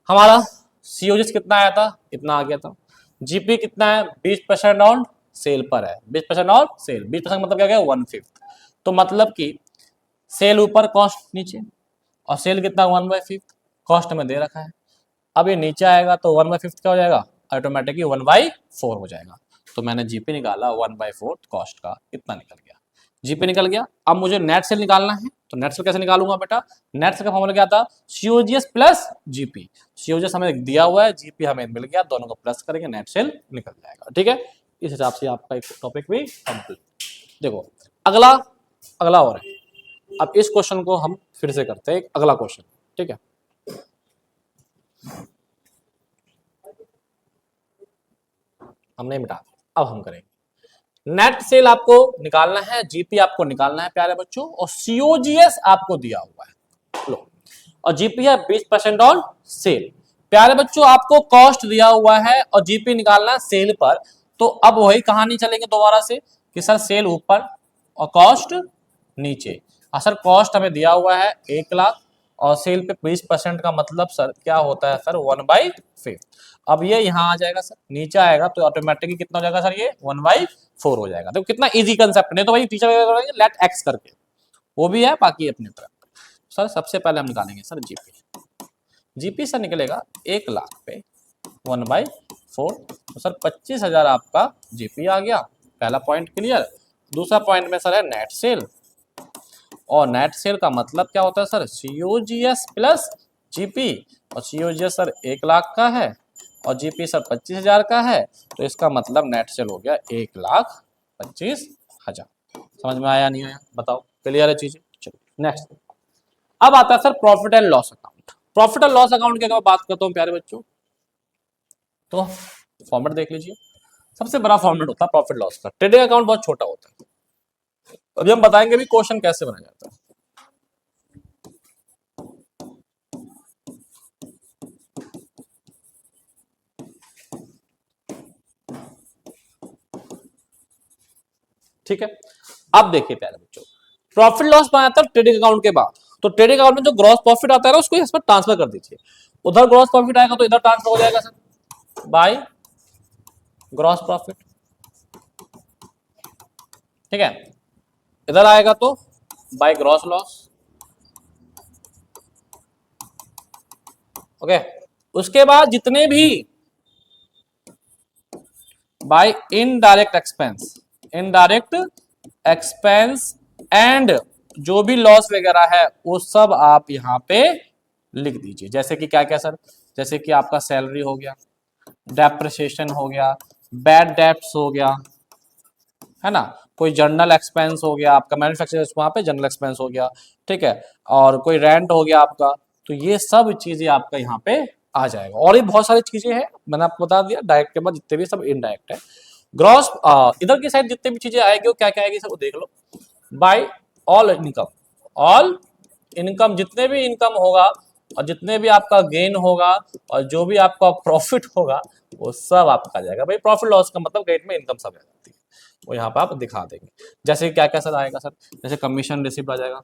हमारा सीओजीएस कितना आया था, इतना आ गया था। जीपी कितना है, 20% ऑन सेल पर है, 20% ऑन सेल, 20% मतलब क्या गया, 1/5। तो मतलब कि सेल ऊपर कॉस्ट नीचे, और सेल कितना, 1/5, कॉस्ट में दे रखा है। अब ये नीचे आएगा तो 1/5 क्या हो जाएगा, ऑटोमेटिकली 1/4 हो जाएगा। तो मैंने जीपी निकाला 1/4 कॉस्ट का, इतना निकल गया, जीपी निकल गया। अब मुझे नेट सेल निकालना है, तो नेट सेल कैसे निकालूंगा बेटा, नेट सेल का फॉर्मूला क्या था, सीओजीएस प्लस जीपी। सीओजीएस हमें दिया हुआ है, जीपी हमें मिल गया, दोनों को प्लस करेंगे, नेट सेल निकल जाएगा। ठीक है, इस हिसाब से आपका एक टॉपिक भी कंप्लीट। देखो अगला, अगला और है। अब इस क्वेश्चन को हम फिर से करते हैं, अगला क्वेश्चन। ठीक है, हमने मिटा दिया, अब हम करेंगे। नेट सेल आपको निकालना है, जीपी आपको निकालना है प्यारे बच्चों, और सीओजीएस आपको दिया हुआ है, लो, और जीपी है 20% ऑन सेल। प्यारे बच्चों आपको कॉस्ट दिया हुआ है और जीपी निकालना है सेल पर, तो अब वही कहानी चलेंगे दोबारा से कि सर सेल ऊपर और कॉस्ट नीचे। सर कॉस्ट हमें दिया हुआ है 1,00,000 और सेल पे 20% का मतलब सर क्या होता है सर, 1/5। अब ये यहाँ आ जाएगा सर, नीचे आएगा तो ऑटोमेटिकली कितना हो जाएगा सर, ये 1/4 हो जाएगा। देखो कितना इजी कंसेप्ट, नहीं तो भाई टीचर करेंगे लेट एक्स करके, वो भी है बाकी अपनी तरफ। सर सबसे पहले हम निकालेंगे सर जीपी। जीपी सर निकलेगा 1,00,000 पे 1/4, तो सर 25,000 आपका जीपी आ गया। पहला पॉइंट क्लियर। दूसरा पॉइंट में सर है नेट सेल, और नेट सेल का मतलब क्या होता है सर, सीओजीएस प्लस जीपी, और सीओजीएस सर 1,00,000 का है और जीपी सर 25,000 का है, तो इसका मतलब नेट सेल हो गया 1,25,000। समझ में आया नहीं आया बताओ, क्लियर है चीजें। चलो नेक्स्ट, अब आता है sir profit and loss account. Profit and loss account की अगर बात करता हूँ प्यारे बच्चों, तो फॉर्मेट देख लीजिए। सबसे बड़ा फॉर्मेट होता है प्रॉफिट लॉस का, ट्रेडिंग अकाउंट बहुत छोटा होता है। अभी हम बताएंगे भी क्वेश्चन कैसे बनाया जाता है। ठीक है, अब देखिए प्यारे बच्चों, प्रॉफिट लॉस बनाता है ट्रेडिंग अकाउंट के बाद, तो ट्रेडिंग अकाउंट में जो ग्रॉस प्रॉफिट आता है ना उसको इस पर ट्रांसफर कर दीजिए। उधर ग्रॉस प्रॉफिट आएगा तो इधर ट्रांसफर हो जाएगा सर बाय ग्रॉस प्रॉफिट। ठीक है, इधर आएगा तो बाय ग्रॉस लॉस। ओके, उसके बाद जितने भी by indirect expense, indirect expense and जो भी लॉस वगैरह है वो सब आप यहाँ पे लिख दीजिए। जैसे कि क्या क्या सर, जैसे कि आपका सैलरी हो गया, डेप्रिसिएशन हो गया, बैड डेप्स हो गया, है ना, कोई जनरल एक्सपेंस हो गया आपका, मैन्युफैक्चरर वहां पे जनरल एक्सपेंस हो गया। ठीक है, और कोई रेंट हो गया आपका, तो ये सब चीजें आपका यहाँ पे आ जाएगा। और ये बहुत सारी चीजें हैं, मैंने आपको बता दिया, डायरेक्ट के बाद जितने भी सब इनडायरेक्ट है। ग्रॉस इधर की साइड जितने भी चीजें आएगी वो क्या क्या आएगी सर, वो देख लो। By all income, all income, जितने भी इनकम होगा और जितने भी आपका गेन होगा और जो भी आपका प्रॉफिट होगा वो सब आपका आ जाएगा। भाई प्रॉफिट लॉस का मतलब गेट में इनकम सब आ जाती है, वो यहाँ पे आप दिखा देंगे। जैसे क्या क्या सर आएगा सर, जैसे कमीशन रिसिप्ट आ जाएगा,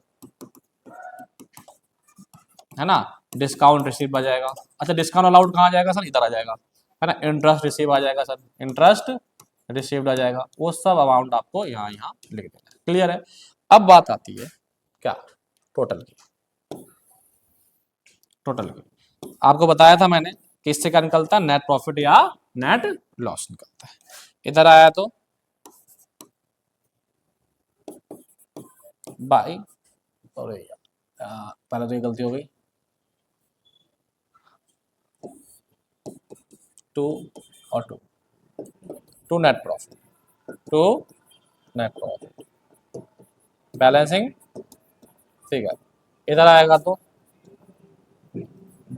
है ना, डिस्काउंट रिसीव आ जाएगा। अच्छा डिस्काउंट अलाउड कहाँ आ जाएगा सर, इधर आ जाएगा, है ना, इंटरेस्ट रिसीव आ जाएगा सर, इंटरेस्ट रिसीव्ड आ जाएगा, वो सब अमाउंट आपको यहाँ यहाँ लिख देना है। क्लियर है। अब बात आती है क्या, टोटल की। टोटल की आपको बताया था मैंने कि इससे क्या निकलता है, नेट प्रॉफिट या नेट लॉस निकलता है। इधर आया तो बाई, अरे यार पहले तो ये गलती हो गई, टू और to net profit, to net profit balancing figure. इधर आएगा तो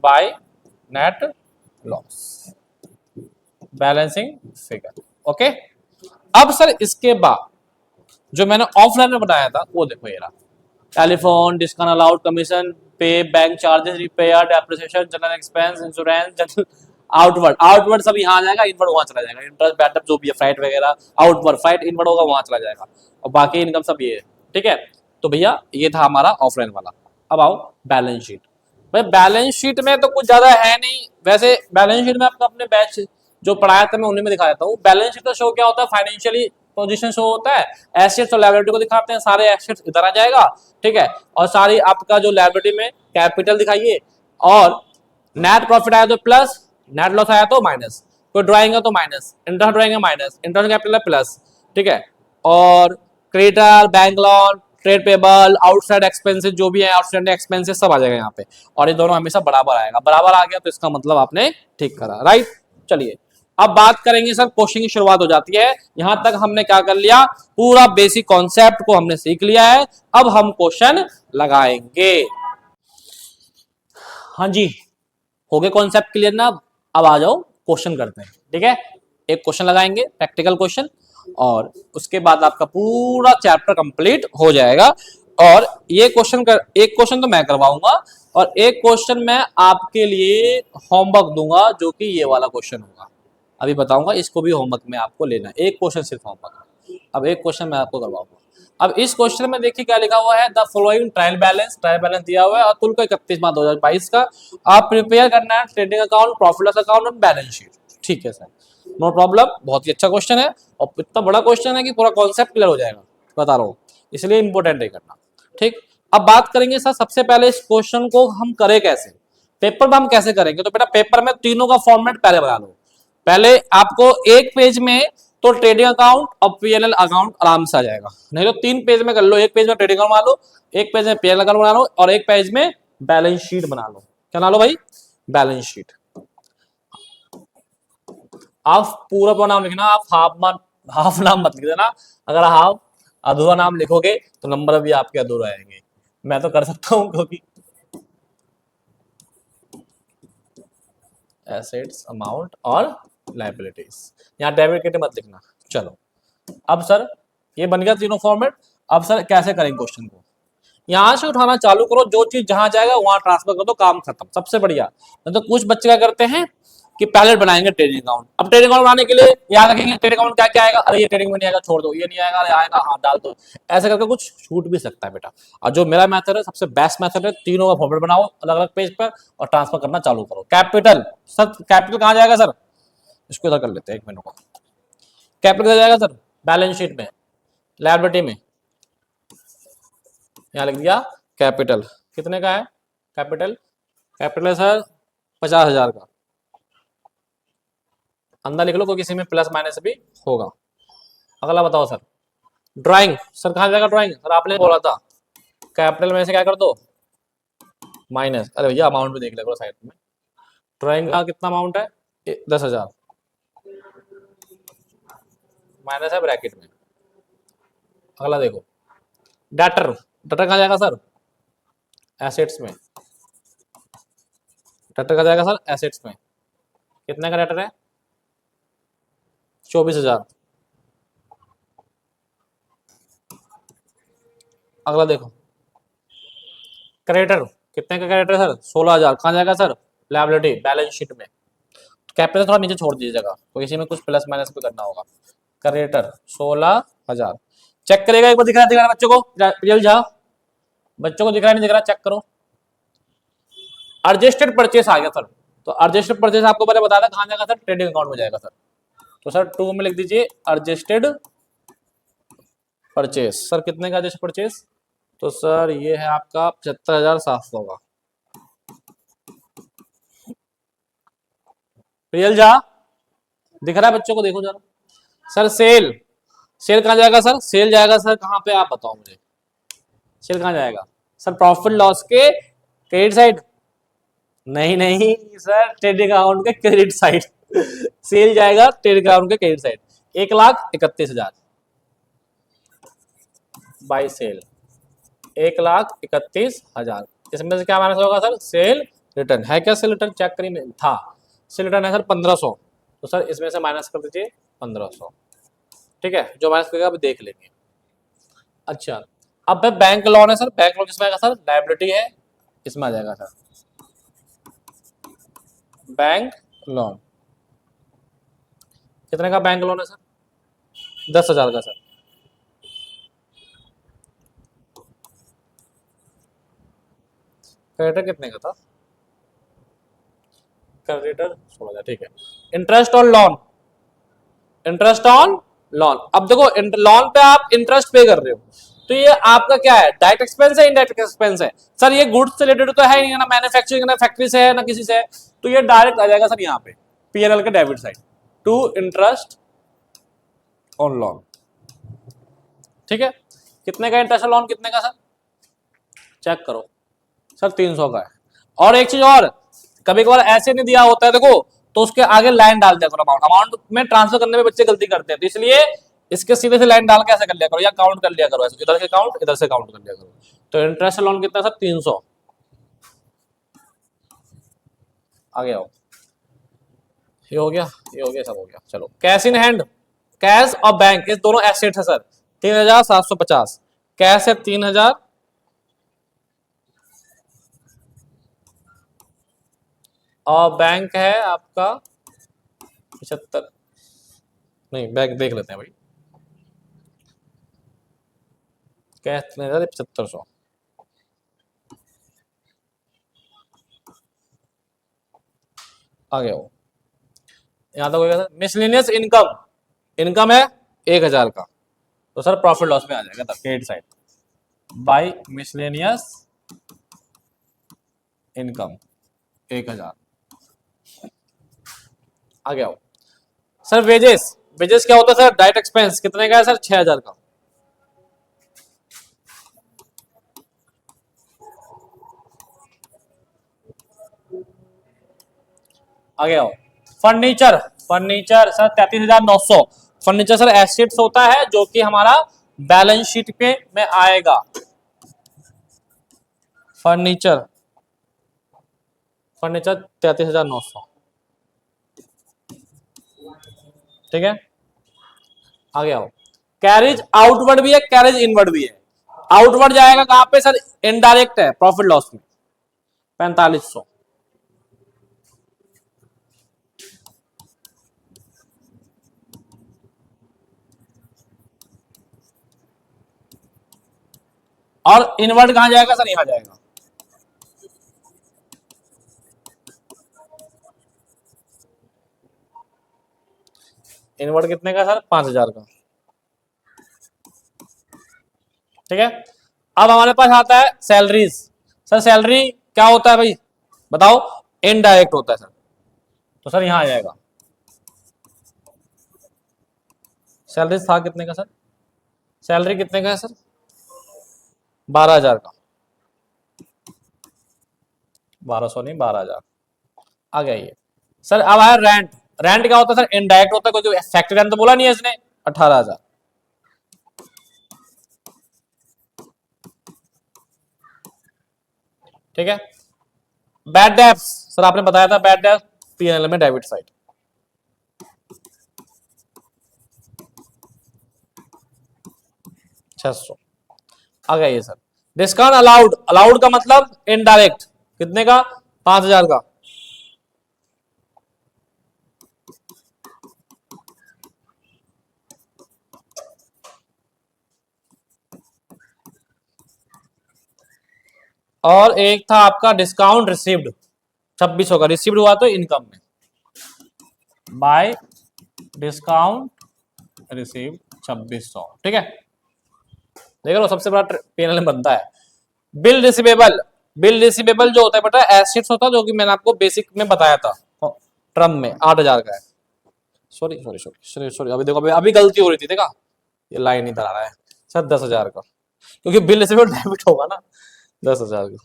by net loss balancing figure. Okay. अब सर इसके बाद जो मैंने ऑफलाइन में बनाया था वो देखो, ये रहा, टेलीफोन, डिस्काउंट अलाउड, कमीशन, पे, bank charges, repair, depreciation, general expense, insurance, general outward, outward सब यहाँ आ जाएगा, इनवर्ड वहां चला जाएगा, इंटरेस्ट बैटअप जो भी है, फ्लाइट वगैरह, आउटवर्ड फ्लाइट इनवर्ड होगा वहां चला जाएगा, और बाकी इनकम सब ये है। ठीक है, तो भैया ये था हमारा ऑफलाइन वाला। अब आओ बैलेंस शीट। भाई बैलेंस शीट में तो कुछ ज्यादा है नहीं, वैसे बैलेंस शीट में आपको अपने बैच जो पढ़ाया था मैं उन्हीं में दिखा देता हूँ। बैलेंस शीट का शो क्या होता है, फाइनेंशियली पोजीशन शो होता है, एसेट्स और लायबिलिटी को दिखाते हैं, सारे एसेट्स इधर आ जाएगा, ठीक है, और सारी आपका जो लायबिलिटी में कैपिटल दिखाइए, और नेट प्रॉफिट आया तो प्लस, नेट लॉस आया तो माइनस, कोई ड्राइंग है तो माइनस, इंटरेस्ट ड्राइंग है माइनस, इंटरेस्ट कैपिटल है प्लस, ठीक है, और creditor, bank loan, trade payable, outside expenses जो भी है, आउटस्टैंडिंग एक्सपेंसेस सब आ जाएगा यहाँ पे, और ये दोनों हमेशा बराबर आएगा, बराबर आ गया तो इसका मतलब आपने ठीक करा, राइट। चलिए अब बात करेंगे सर, क्वेश्चन की शुरुआत हो जाती है। यहां तक हमने क्या कर लिया, पूरा बेसिक कॉन्सेप्ट को हमने सीख लिया है, अब हम क्वेश्चन लगाएंगे। हाँ जी, हो गए कॉन्सेप्ट क्लियर ना, अब आ जाओ क्वेश्चन करते हैं। ठीक है, एक क्वेश्चन लगाएंगे प्रैक्टिकल क्वेश्चन, और उसके बाद आपका पूरा चैप्टर कंप्लीट हो जाएगा। और ये क्वेश्चन कर, एक क्वेश्चन तो मैं करवाऊंगा और एक क्वेश्चन मैं आपके लिए होमवर्क दूंगा, जो कि ये वाला क्वेश्चन होगा, अभी बताऊंगा, इसको भी होमवर्क में आपको लेना है, एक क्वेश्चन सिर्फ होमवर्क में। अब एक क्वेश्चन मैं आपको करवाऊंगा। अब इस क्वेश्चन में देखिए क्या लिखा हुआ है, द फॉलोइंग ट्रायल बैलेंस दिया हुआ है अतुल को 31 मार्च 2022 का। आप प्रिपेयर करना है trading account, profit loss account और बैलेंस शीट। ठीक है सर, नो प्रॉब्लम, बहुत ही अच्छा क्वेश्चन है, और इतना बड़ा क्वेश्चन है कि पूरा कॉन्सेप्ट क्लियर हो जाएगा, बता रहा हूँ, इसलिए इंपोर्टेंट है करना। ठीक, अब बात करेंगे सर, सबसे पहले इस क्वेश्चन को हम करें कैसे, पेपर में हम कैसे करेंगे। तो बेटा पेपर में तीनों का फॉर्मेट पहले बना लो। पहले आपको एक पेज में तो ट्रेडिंग अकाउंट और पीएनएल अकाउंट आराम से आ जाएगा, नहीं तो 3 पेज में कर लो, एक पेज में ट्रेडिंग अकाउंट बना लो, एक पेज में पीएनएल अकाउंट बना लो, और एक पेज में बैलेंस शीट बना लो। क्या बना लो भाई, बैलेंस शीट। आप पूरा नाम लिखना, आप हाफ नाम मत लिख देना, अगर हाफ अधूरा नाम लिखोगे तो नंबर भी आपके अधूरा आएंगे। मैं तो कर सकता हूं क्योंकि एसेट्स, अमाउंट और लायबिलिटीज, यहाँ डेबिट क्रेडिट मत लिखना। चलो अब सर ये बन गया तीनों फॉर्मेट। अब सर कैसे करेंगे क्वेश्चन को, यहां से उठाना चालू करो, जो चीज जहां जाएगा वहां ट्रांसफर कर दो, काम खत्म, सबसे बढ़िया। तो कुछ बच्चे क्या करते हैं कि पहले बनाएंगे ट्रेडिंग अकाउंट, अब ट्रेडिंग अकाउंट बनाने के लिए याद रखेंगे ट्रेडिंग अकाउंट क्या क्या आएगा, अरे ये ट्रेडिंग में नहीं आएगा छोड़ दो, ये नहीं आएगा, अरे आएगा हाँ डाल दो, ऐसे करके कुछ छूट भी सकता है बेटा। और जो मेरा मेथड है सबसे बेस्ट मेथड है, तीनों का फॉर्मेट बनाओ अलग अलग पेज पर और ट्रांसफर करना चालू करो। कैपिटल, सर कैपिटल कहाँ जाएगा सर, इसको इधर कर लेते हैं, एक मिनट को, कैपिटल किधर जाएगा सर, बैलेंस शीट में, लायबिलिटी में, यहाँ लिख दिया कैपिटल, कितने का है कैपिटल, कैपिटल है सर 50,000 का, अंदर लिख लो कोई किसी में प्लस माइनस भी होगा। अगला बताओ सर, ड्राइंग, सर कहाँ जाएगा ड्राइंग, सर आपने बोला था कैपिटल में से क्या कर दो माइनस, अरे भैया अमाउंट भी देख ले साइड में, ड्राइंग का कितना अमाउंट है 10,000, माइनस है ब्रैकेट में। अगला देखो डेटर, डेटर कहाँ जाएगा सर, एसेट्स में, डेटर कहाँ जाएगा सर, एसेट्स में, कितने का डेटर है 24,000। अगला देखो क्रेडिटर, कितने का क्रेडिटर सर 16,000, कहाँ जाएगा सर, लायबिलिटी बैलेंस शीट में, कैपिटल थोड़ा नीचे छोड़ दीजिएगा तो इसी में कुछ प्लस माइनस भी करना होगा। क्रेडिटर 16,000, चेक करेगा एक बार, दिख रहा है बच्चों को, रियल जाओ, बच्चों को दिख रहा नहीं दिख रहा, चेक करो, एडजस्टेड परचेस आ गया सर। तो एडजस्टेड परचेस आपको मैंने बताया था कहां जाएगा सर, ट्रेडिंग अकाउंट में जाएगा सर। तो सर 2 में लिख दीजिए एडजस्टेड परचेस। सर कितने का एडजस्टेड परचेस? तो सर ये है आपका 75,700 का। रियल जा दिख रहा है बच्चों को, देखो जरा। सर सेल, सेल कहां जाएगा सर? सेल जाएगा सर कहां पे, आप बताओ मुझे। सेल कहां जाएगा सर? प्रॉफिट लॉस के क्रेडिट साइड? नहीं नहीं सर, ट्रेडिंग अकाउंट के क्रेडिट साइड। सेल जाएगा ट्रेडिंग अकाउंट के क्रेडिट साइड। 1,31,000 by sale, 1,31,000। इसमें से क्या माइनस होगा सर? सेल रिटर्न है क्या? सेल रिटर्न चेक करिए, था। सेल रिटर्न है सर 1500। तो सर इसमें से माइनस कर दीजिए 1500। ठीक है, जो माइनस करेगा अभी देख लेंगे। अच्छा, अब बैंक लोन है सर। बैंक लोन किसमें आएगा सर? लायबिलिटी है, इसमें आ जाएगा सर बैंक लोन। कितने का बैंक लोन है सर? 10,000 का सर। क्रेडिटर कितने का था? क्रेडिटर 16,000। ठीक है। Interest on loan, interest on loan. अब देखो लोन पे आप इंटरेस्ट पे कर रहे हो, तो ये आपका क्या है? डायरेक्ट एक्सपेंस है, इनडायरेक्ट एक्सपेंस है? सर ये गुड्स से रिलेटेड तो है नहीं ना, मैन्युफैक्चरिंग ना फैक्ट्री से है ना किसी से है, तो ये डायरेक्ट आ जाएगा सर यहाँ पे पीएनएल के debit side to interest on loan. ठीक है, कितने का इंटरेस्ट लोन, कितने का सर? चेक करो सर, 300 का है। और एक चीज और, कभी कभार ऐसे नहीं दिया होता है देखो, तो उसके आगे लाइन डाल दिया करो। अमाउंट, अमाउंट में ट्रांसफर करने में बच्चे गलती करते हैं, तो इसलिए इसके सीधे से लाइन डाल के ऐसे कर लिया करो, या काउंट कर लिया करो ऐसे, इधर से काउंट इधर से काउंट कर लिया करो। तो इंटरेस्ट लोन कितना सर? 300। आगे आओ, ये हो गया, ये हो गया, सब हो गया। चलो कैश इन हैंड, कैश और बैंक, ये दोनों एसेट है सर। 3,750 कैश है, 3,000 और बैंक है आपका 75। नहीं, बैंक देख लेते हैं भाई। कैश 3,000, 7,500। आ गया वो। यहां तक हो गया सर। मिसलेनियस इनकम, इनकम है 1,000 का, तो सर प्रॉफिट लॉस में आ जाएगा तब credit side by miscellaneous income 1,000। आ गया वो। सर वेजेस, वेजेस क्या होता है सर? Direct expense. कितने का है सर? 6,000 का। आ गया वो। Furniture, furniture sir 33,900। Furniture sir assets होता है जो कि हमारा बैलेंस शीट पे में आएगा। Furniture, furniture 33,900। ठीक है, आ गया वो। कैरेज आउटवर्ड भी है, कैरेज इनवर्ड भी है। आउटवर्ड जाएगा कहां पे सर? इनडायरेक्ट है प्रॉफिट लॉस में, 4500। और इनवर्ड कहां जाएगा सर? यहां जाएगा। इनवर्ड कितने का सर? 5,000 का। ठीक है, अब हमारे पास आता है सैलरीज। सर सैलरी क्या होता है भाई बताओ? इनडायरेक्ट होता है सर, तो सर यहां आ जाएगा। सैलरी था कितने का सर? सैलरी कितने का है सर? 12,000 का। 1200 नहीं, 12,000। आ गया ये। सर अब आया रेंट। रेंट क्या होता है सर? इनडायरेक्ट होता है, क्योंकि फैक्ट्री रेंट तो बोला नहीं है इसने। 18,000। ठीक है, बैड डेब्ट्स सर आपने बताया था, बैड डेब्ट पीएनएल में डेबिट साइड। 600। आ गया ये सर। डिस्काउंट अलाउड, अलाउड का मतलब इनडायरेक्ट, कितने का? 5,000 का। और एक था आपका डिस्काउंट रिसीव्ड। 2600 का रिसीव्ड हुआ तो इनकम में, बाय डिस्काउंट रिसीव 2600, ठीक है। देख लो सबसे बड़ा पेनल बनता है बिल रिसीवेबल। बिल रिसीवेबल जो होता है बेटा एसेट्स होता है, जो कि मैंने आपको बेसिक में बताया था टर्म में 8000 का है। Sorry sorry sorry sorry sorry, अभी देखो अभी गलती हो रही थी, देखा ये लाइन नहीं आ रहा है सर, 10,000 का, क्योंकि बिल रिसीवेबल डेबिट होगा ना 10,000 का।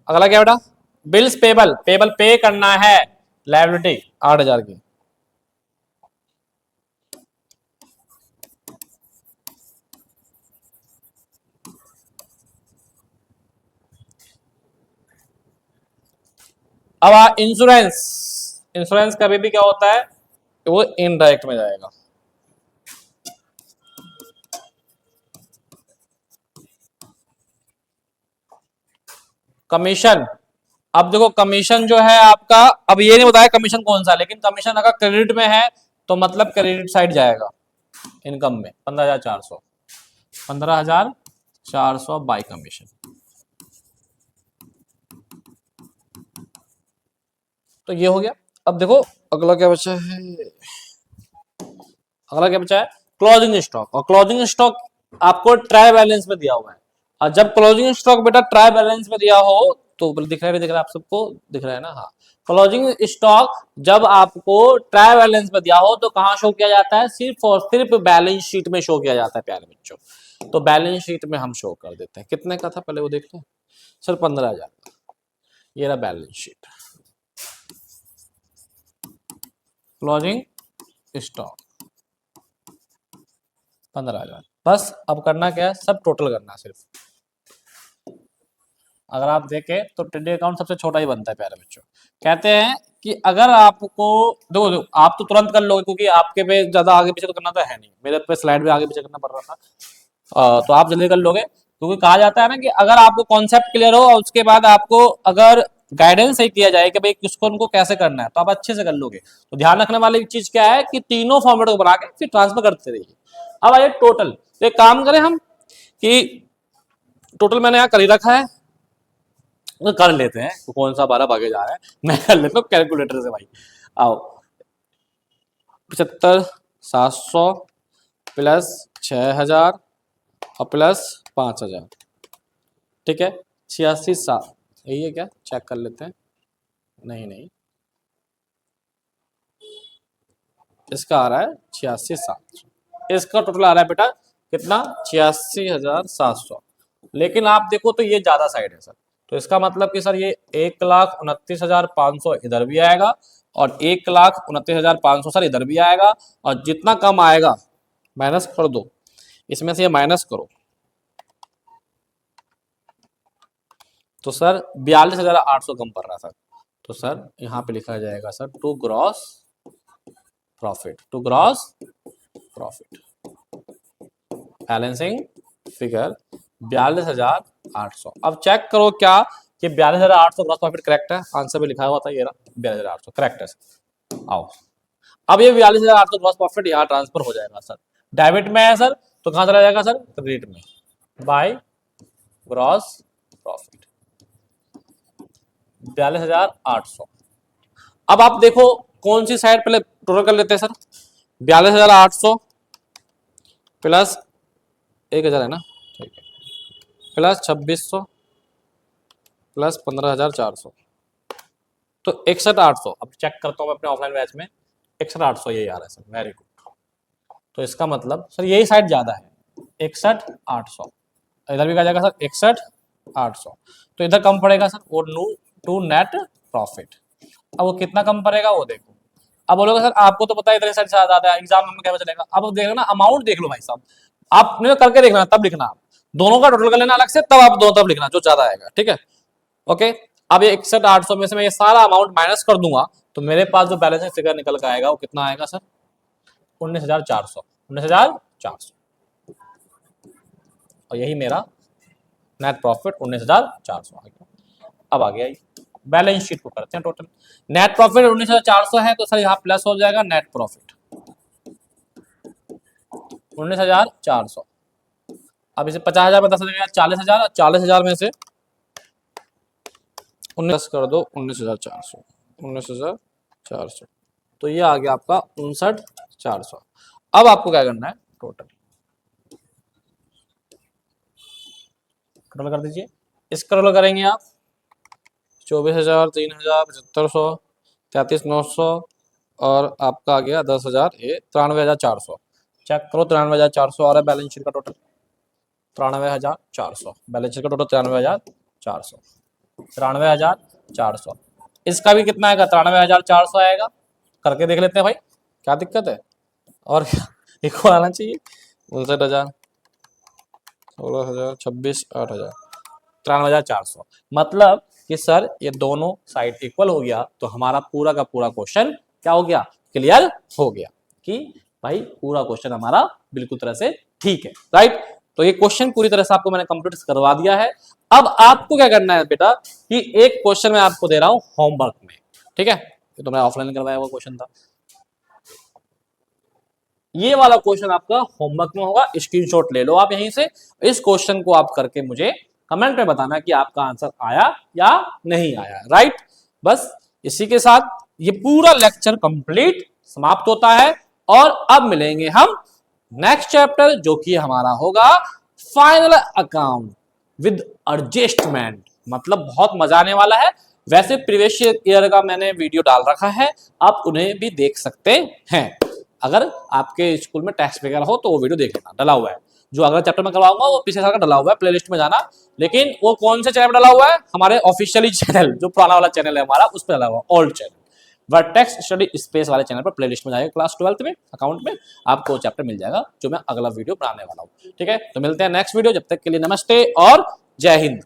अगला क्या बेटा, बिल्स पेबल, पेबल पे करना है, लायबिलिटी 8,000 की। अब इंश्योरेंस, इंश्योरेंस कभी भी क्या होता है कि वो इनडायरेक्ट में जाएगा। कमीशन, अब देखो कमीशन जो है आपका, अब ये नहीं बताया कमीशन कौन सा, लेकिन कमीशन अगर क्रेडिट में है तो मतलब क्रेडिट साइड जाएगा इनकम में 15,400, 15,400 बाय कमीशन। तो ये हो गया। अब देखो अगला क्या बचा है, अगला क्या बचा है क्लोजिंग स्टॉक। और क्लोजिंग स्टॉक आपको ट्राई बैलेंस में दिया हुआ है, और जब क्लोजिंग स्टॉक बेटा ट्राई बैलेंस में दिया हो तो दिख रहा है, दिख रहा है आप सबको, दिख रहा है ना, हाँ। क्लोजिंग स्टॉक जब आपको ट्राई बैलेंस में दिया हो तो कहां शो किया जाता है, सिर्फ और सिर्फ बैलेंस शीट में शो किया जाता है प्यारे बच्चों। तो बैलेंस शीट में हम शो कर देते हैं। कितने का था पहले वो देख लो सर, 15,000, ये रहा बैलेंस शीट, क्लोजिंग स्टॉक 15,000। बस अब करना क्या है, सब टोटल करना है सिर्फ। अगर आप देखें तो ट्रेडिंग अकाउंट सबसे छोटा ही बनता है प्यारे बच्चों। कहते हैं कि अगर आपको देखो देखो आप तो तुरंत कर लोगे, क्योंकि आपके पे ज्यादा आगे पीछे तो करना तो है नहीं, मेरे पे स्लाइड में आगे पीछे करना पड़ रहा था, तो आप जल्दी कर लोगे, क्योंकि कहा जाता है ना कि अगर आपको कॉन्सेप्ट क्लियर हो और उसके बाद आपको अगर गाइडेंस सही किया जाए कि भाई किसको उनको कैसे करना है, तो आप अच्छे से कर लोगे। तो ध्यान रखने वाली चीज क्या है कि तीनों फॉर्मेट को बना के फिर ट्रांसफर करते रहिए। अब आइए टोटल, तो एक काम करें हम कि टोटल मैंने यहाँ कर ही रखा है, तो कर लेते हैं, तो कौन सा 12 भागे जा रहा है, मैं कर लेता हूँ कैलकुलेटर से भाई। आओ 75,700 प्लस 6,000 और प्लस 5,000, ठीक है 86,700, यही है क्या, चेक कर लेते हैं। नहीं नहीं, इसका आ रहा है 86,700, इसका टोटल आ रहा है बेटा कितना, 86,700। लेकिन आप देखो तो ये ज्यादा साइड है सर, तो इसका मतलब कि सर ये 1,29,500 इधर भी आएगा और 1,29,500 सर इधर भी आएगा, और जितना कम आएगा माइनस कर दो, इसमें से ये माइनस करो, तो सर 42,800 कम पड़ रहा सर। तो सर यहाँ पे लिखा जाएगा sir to gross profit, to gross profit, balancing figure 42,800। अब चेक करो क्या कि 42,800 ग्रॉस प्रॉफिट करेक्ट है, आंसर में लिखा हुआ था ये रहा 42,800 करेक्ट है सर। आओ अब ये 42,800 ग्रॉस प्रॉफिट यहाँ ट्रांसफर हो जाएगा सर, डेबिट में है सर, तो कहां चला जाएगा सर, क्रेडिट में, बाय ग्रॉस प्रॉफिट 42,800। अब आप देखो कौन सी साइड पहले टोटल कर लेते हैं सर, 42,800 प्लस 1,000 है ना, ठीक है, प्लस 2,600 प्लस 15,400, तो 61,800। अब चेक करता हूँ मैं अपने ऑफलाइन बैच में, 61,800 यही आ रहा है सर, वेरी गुड। तो इसका मतलब सर यही साइड ज्यादा है, 61,800, इधर भी कहा जाएगा सर 61,800, तो इधर कम पड़ेगा सर, और टू नेट प्रॉफिट। अब वो कितना कम पड़ेगा वो देखो। अब बोलोगे सर आपको तो पता है इधर साइड ज्यादा है, एग्जाम में क्या चलेगा, अब देख ना अमाउंट देख लो भाई साहब, आपने करके देखना तब लिखना, आप दोनों का टोटल कर लेना अलग से, तब आप दोनों तब लिखना जो ज्यादा आएगा, ठीक है ओके। अब ये 61,800 में से मैं ये सारा अमाउंट माइनस कर दूंगा, तो मेरे पास जो बैलेंस फिगर निकल कर आएगा वो कितना आएगा सर, 19,400, 19,400, और यही मेरा नेट प्रॉफिट 19,400 आ गया। अब आ गया बैलेंस शीट को करते हैं टोटल, नेट प्रॉफिट 19,400 है, तो सर यहाँ प्लस हो जाएगा नेट प्रॉफिट, 19,400। अब इसे 50,000 में 10,000 40,000, 40,000 में से 19 कर दो 19,400, 19,400, तो ये आ गया आपका 59,400। अब आपको क्या करना है, टोटल कर दीजिए। इस करेंगे आप 24,000, 3,000, 7,500, 33,900 और आपका आ गया 10,000, ये 93,400। चेक करो 93,400 आ रहा है बैलेंस शीट का टोटल, 93,400 बैलेंस शीट का टोटल, 93,400, 93,400। इसका भी कितना आएगा, 93,400 आएगा। करके देख लेते हैं भाई, क्या दिक्कत है। और एक और आना चाहिए, 59,000, 16,000, 26, 8,000, 93,400। मतलब कि सर ये दोनों साइड इक्वल हो गया तो हमारा पूरा का पूरा क्वेश्चन क्या हो गया, क्लियर हो गया कि भाई पूरा क्वेश्चन हमारा बिल्कुल तरह से ठीक है, राइट। तो ये क्वेश्चन पूरी तरह से आपको मैंने कंप्लीट करवा दिया है। अब आपको क्या करना है बेटा कि एक क्वेश्चन मैं आपको दे रहा हूं होमवर्क में, ठीक है। ये तो मैं ऑफलाइन करवाया हुआ क्वेश्चन था, ये वाला क्वेश्चन आपका होमवर्क में होगा, स्क्रीनशॉट ले लो आप यहीं से। इस क्वेश्चन को आप करके मुझे कमेंट में बताना कि आपका आंसर आया या नहीं आया, राइट। बस इसी के साथ ये पूरा लेक्चर कंप्लीट समाप्त होता है और अब मिलेंगे हम नेक्स्ट चैप्टर जो कि हमारा होगा फाइनल अकाउंट विद एडजस्टमेंट। मतलब बहुत मजा आने वाला है। वैसे प्रीवियस ईयर का मैंने वीडियो डाल रखा है, आप उन्हें भी देख सकते हैं। अगर आपके स्कूल में टेस्ट वगैरह हो तो वो वीडियो देख लेना, डला हुआ है। जो अगला चैप्टर में करवाऊंगा वो पिछले साल का डला हुआ है, प्लेलिस्ट में जाना। लेकिन वो कौन से चैनल डला हुआ है, हमारे ऑफिशियली चैनल, जो पुराना वाला चैनल है हमारा, उस पर डला हुआ old channel, vertex study space वाले चैनल पर प्लेलिस्ट में जाएगा, क्लास 12th में अकाउंट में आपको चैप्टर मिल जाएगा जो मैं अगला वीडियो बनाने वाला हूँ, ठीक है। तो मिलते हैं नेक्स्ट वीडियो, जब तक के लिए नमस्ते और जय हिंद।